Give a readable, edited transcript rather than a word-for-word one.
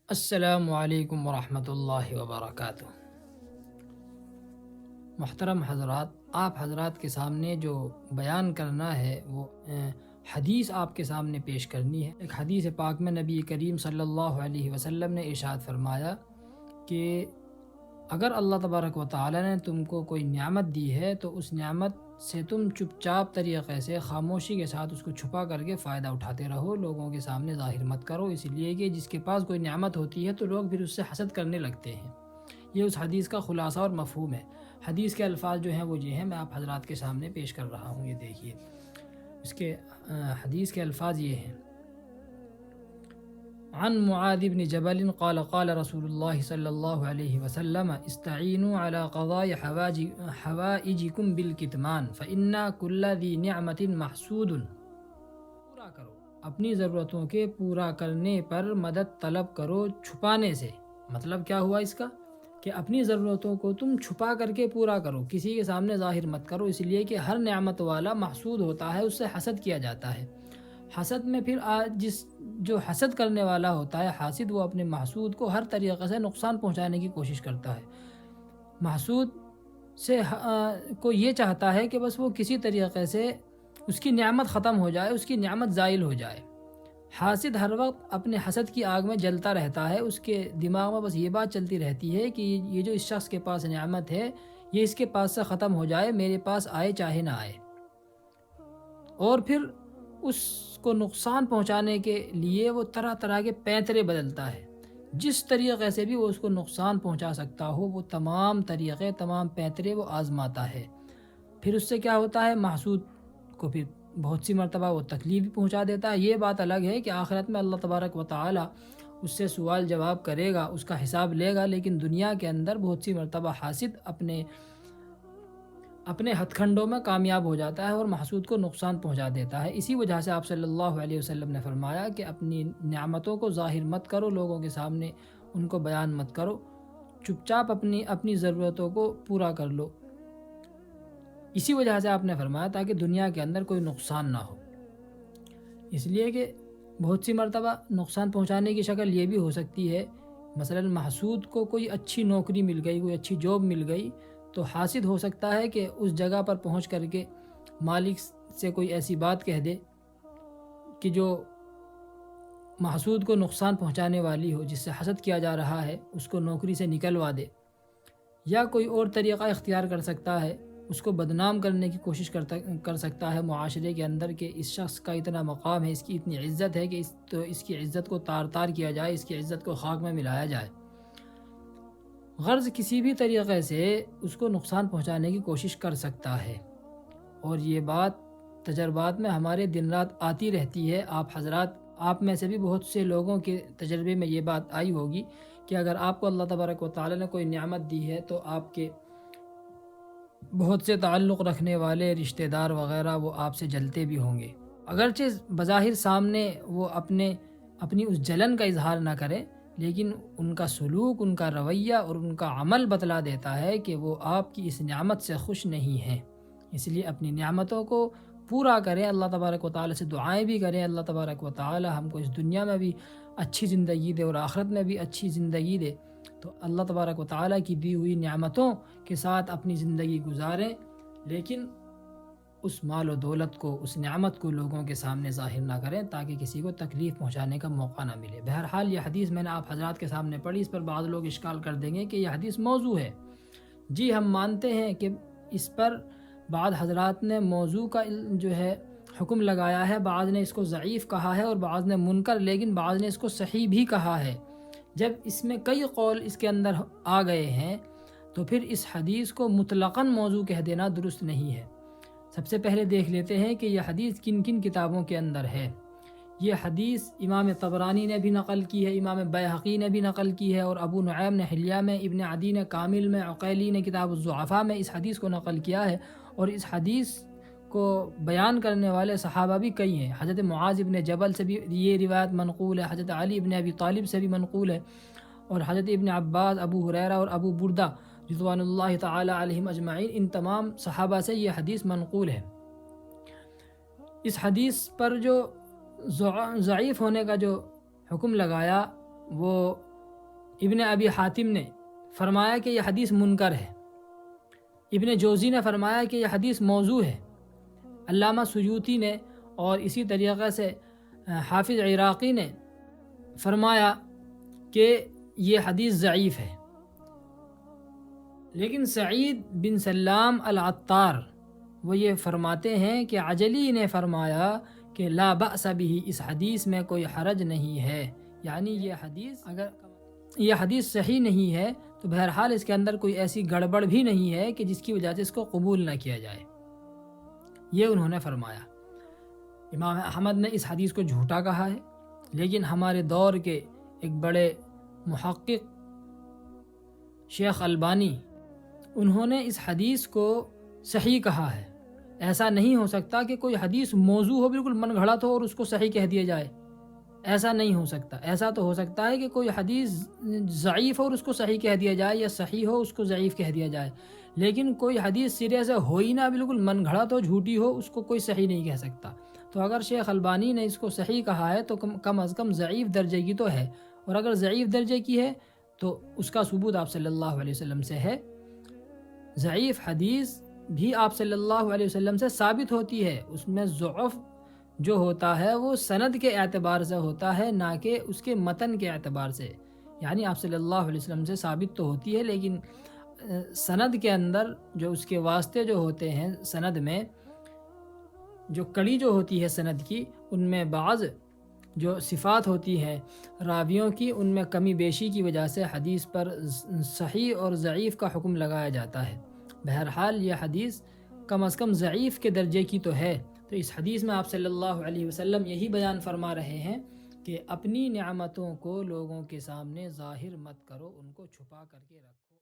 السلام علیکم ورحمۃ اللہ وبرکاتہ۔ محترم حضرات، آپ حضرات کے سامنے جو بیان کرنا ہے وہ حدیث آپ کے سامنے پیش کرنی ہے۔ ایک حدیث پاک میں نبی کریم صلی اللہ علیہ وسلم نے ارشاد فرمایا کہ اگر اللہ تبارک و تعالی نے تم کو کوئی نعمت دی ہے تو اس نعمت سے تم چپ چاپ طریقے سے خاموشی کے ساتھ اس کو چھپا کر کے فائدہ اٹھاتے رہو، لوگوں کے سامنے ظاہر مت کرو، اس لیے کہ جس کے پاس کوئی نعمت ہوتی ہے تو لوگ پھر اس سے حسد کرنے لگتے ہیں۔ یہ اس حدیث کا خلاصہ اور مفہوم ہے۔ حدیث کے الفاظ جو ہیں وہ یہ ہیں، میں آپ حضرات کے سامنے پیش کر رہا ہوں، یہ دیکھیے۔ اس کے حدیث کے الفاظ یہ ہیں: عن معاذ بن جبل قال قال رسول اللہ صلی اللہ علیہ وسلم استعینوا علی قضاء حوائجکم بالکتمان فإن کل ذی نعمت محسود۔ پورا کرو، اپنی ضرورتوں کے پورا کرنے پر مدد طلب کرو چھپانے سے۔ مطلب کیا ہوا اس کا؟ کہ اپنی ضرورتوں کو تم چھپا کر کے پورا کرو، کسی کے سامنے ظاہر مت کرو، اس لیے کہ ہر نعمت والا محسود ہوتا ہے، اس سے حسد کیا جاتا ہے۔ حسد میں پھر جو حسد کرنے والا ہوتا ہے حاسد، وہ اپنے محسود کو ہر طریقے سے نقصان پہنچانے کی کوشش کرتا ہے۔ محسود سے کو یہ چاہتا ہے کہ بس وہ کسی طریقے سے اس کی نعمت ختم ہو جائے، اس کی نعمت زائل ہو جائے۔ حاسد ہر وقت اپنے حسد کی آگ میں جلتا رہتا ہے، اس کے دماغ میں بس یہ بات چلتی رہتی ہے کہ یہ جو اس شخص کے پاس نعمت ہے یہ اس کے پاس سے ختم ہو جائے، میرے پاس آئے چاہے نہ آئے۔ اور پھر اس کو نقصان پہنچانے کے لیے وہ طرح طرح کے پینترے بدلتا ہے، جس طریقے سے بھی وہ اس کو نقصان پہنچا سکتا ہو وہ تمام طریقے، تمام پینترے وہ آزماتا ہے۔ پھر اس سے کیا ہوتا ہے؟ محسود کو پھر بہت سی مرتبہ وہ تکلیف بھی پہنچا دیتا ہے۔ یہ بات الگ ہے کہ آخرت میں اللہ تبارک و تعالی اس سے سوال جواب کرے گا، اس کا حساب لے گا، لیکن دنیا کے اندر بہت سی مرتبہ حاسد اپنے ہتھ کنڈوں میں کامیاب ہو جاتا ہے اور محسود کو نقصان پہنچا دیتا ہے۔ اسی وجہ سے آپ صلی اللہ علیہ وسلم نے فرمایا کہ اپنی نعمتوں کو ظاہر مت کرو، لوگوں کے سامنے ان کو بیان مت کرو، چپ چاپ اپنی ضرورتوں کو پورا کر لو۔ اسی وجہ سے آپ نے فرمایا تاکہ دنیا کے اندر کوئی نقصان نہ ہو۔ اس لیے کہ بہت سی مرتبہ نقصان پہنچانے کی شکل یہ بھی ہو سکتی ہے، مثلا محسود کو کوئی اچھی نوکری مل گئی، کوئی اچھی جاب مل گئی، تو حاسد ہو سکتا ہے کہ اس جگہ پر پہنچ کر کے مالک سے کوئی ایسی بات کہہ دے کہ جو محسود کو نقصان پہنچانے والی ہو، جس سے حسد کیا جا رہا ہے اس کو نوکری سے نکلوا دے، یا کوئی اور طریقہ اختیار کر سکتا ہے، اس کو بدنام کرنے کی کوشش کر سکتا ہے معاشرے کے اندر کہ اس شخص کا اتنا مقام ہے، اس کی اتنی عزت ہے کہ اس کی عزت کو تار تار کیا جائے، اس کی عزت کو خاک میں ملایا جائے۔ غرض کسی بھی طریقے سے اس کو نقصان پہنچانے کی کوشش کر سکتا ہے، اور یہ بات تجربات میں ہمارے دن رات آتی رہتی ہے۔ آپ میں سے بھی بہت سے لوگوں کے تجربے میں یہ بات آئی ہوگی کہ اگر آپ کو اللہ تبارک و تعالی نے کوئی نعمت دی ہے تو آپ کے بہت سے تعلق رکھنے والے رشتہ دار وغیرہ وہ آپ سے جلتے بھی ہوں گے، اگرچہ بظاہر سامنے وہ اپنی اس جلن کا اظہار نہ کریں، لیکن ان کا سلوک، ان کا رویہ اور ان کا عمل بتلا دیتا ہے کہ وہ آپ کی اس نعمت سے خوش نہیں ہیں۔ اس لیے اپنی نعمتوں کو پورا کریں، اللہ تبارک و تعالی سے دعائیں بھی کریں، اللہ تبارک و تعالی ہم کو اس دنیا میں بھی اچھی زندگی دے اور آخرت میں بھی اچھی زندگی دے۔ تو اللہ تبارک و تعالی کی دی ہوئی نعمتوں کے ساتھ اپنی زندگی گزاریں، لیکن اس مال و دولت کو، اس نعمت کو لوگوں کے سامنے ظاہر نہ کریں تاکہ کسی کو تکلیف پہنچانے کا موقع نہ ملے۔ بہرحال یہ حدیث میں نے آپ حضرات کے سامنے پڑھی، اس پر بعض لوگ اشکال کر دیں گے کہ یہ حدیث موضوع ہے۔ جی ہم مانتے ہیں کہ اس پر بعض حضرات نے موضوع کا جو ہے حکم لگایا ہے، بعض نے اس کو ضعیف کہا ہے اور بعض نے منکر، لیکن بعض نے اس کو صحیح بھی کہا ہے۔ جب اس میں کئی قول اس کے اندر آ گئے ہیں تو پھر اس حدیث کو مطلقاً موضوع کہہ دینا درست نہیں ہے۔ سب سے پہلے دیکھ لیتے ہیں کہ یہ حدیث کن کن کتابوں کے اندر ہے۔ یہ حدیث امام طبرانی نے بھی نقل کی ہے، امام بیہقی نے بھی نقل کی ہے، اور ابو نعیم نے حلیہ میں، ابن عدی نے کامل میں، عقیلی نے کتاب الضعفاء میں اس حدیث کو نقل کیا ہے۔ اور اس حدیث کو بیان کرنے والے صحابہ بھی کئی ہیں۔ حضرت معاذ ابن جبل سے بھی یہ روایت منقول ہے، حضرت علی ابن ابی طالب سے بھی منقول ہے، اور حضرت ابن عباس، ابو ہریرہ اور ابو بردہ رضوان اللہ تعالی علیہم اجمعین، ان تمام صحابہ سے یہ حدیث منقول ہے۔ اس حدیث پر جو ضعیف ہونے کا جو حکم لگایا وہ ابن ابی حاتم نے فرمایا کہ یہ حدیث منکر ہے، ابن جوزی نے فرمایا کہ یہ حدیث موضوع ہے، علامہ سیوطی نے اور اسی طریقے سے حافظ عراقی نے فرمایا کہ یہ حدیث ضعیف ہے۔ لیکن سعید بن سلام العطار وہ یہ فرماتے ہیں کہ عجلی نے فرمایا کہ لا بأس به، اس حدیث میں کوئی حرج نہیں ہے، یعنی یہ حدیث صحیح نہیں ہے تو بہرحال اس کے اندر کوئی ایسی گڑبڑ بھی نہیں ہے کہ جس کی وجہ سے اس کو قبول نہ کیا جائے، یہ انہوں نے فرمایا۔ امام احمد نے اس حدیث کو جھوٹا کہا ہے، لیکن ہمارے دور کے ایک بڑے محقق شیخ البانی انہوں نے اس حدیث کو صحیح کہا ہے۔ ایسا نہیں ہو سکتا کہ کوئی حدیث موضوع ہو، بالکل من گھڑت ہو اور اس کو صحیح کہہ دیا جائے، ایسا نہیں ہو سکتا۔ ایسا تو ہو سکتا ہے کہ کوئی حدیث ضعیف ہو اور اس کو صحیح کہہ دیا جائے، یا صحیح ہو اس کو ضعیف کہہ دیا جائے، لیکن کوئی حدیث سرے سے ہو ہی نہ، بالکل من گھڑت ہو، جھوٹی ہو، اس کو کوئی صحیح نہیں کہہ سکتا۔ تو اگر شیخ البانی نے اس کو صحیح کہا ہے تو کم از کم ضعیف درجے کی تو ہے، اور اگر ضعیف درجے کی ہے تو اس کا ثبوت آپ صلی اللہ علیہ وسلم سے ہے۔ ضعیف حدیث بھی آپ صلی اللہ علیہ وسلم سے ثابت ہوتی ہے، اس میں ضعف جو ہوتا ہے وہ سند کے اعتبار سے ہوتا ہے، نہ کہ اس کے متن کے اعتبار سے۔ یعنی آپ صلی اللہ علیہ وسلم سے ثابت تو ہوتی ہے، لیکن سند کے اندر جو اس کے واسطے جو ہوتے ہیں، سند میں جو کڑی جو ہوتی ہے سند کی، ان میں بعض جو صفات ہوتی ہیں راویوں کی، ان میں کمی بیشی کی وجہ سے حدیث پر صحیح اور ضعیف کا حکم لگایا جاتا ہے۔ بہرحال یہ حدیث کم از کم ضعیف کے درجے کی تو ہے۔ تو اس حدیث میں آپ صلی اللہ علیہ وسلم یہی بیان فرما رہے ہیں کہ اپنی نعمتوں کو لوگوں کے سامنے ظاہر مت کرو، ان کو چھپا کر کے رکھو۔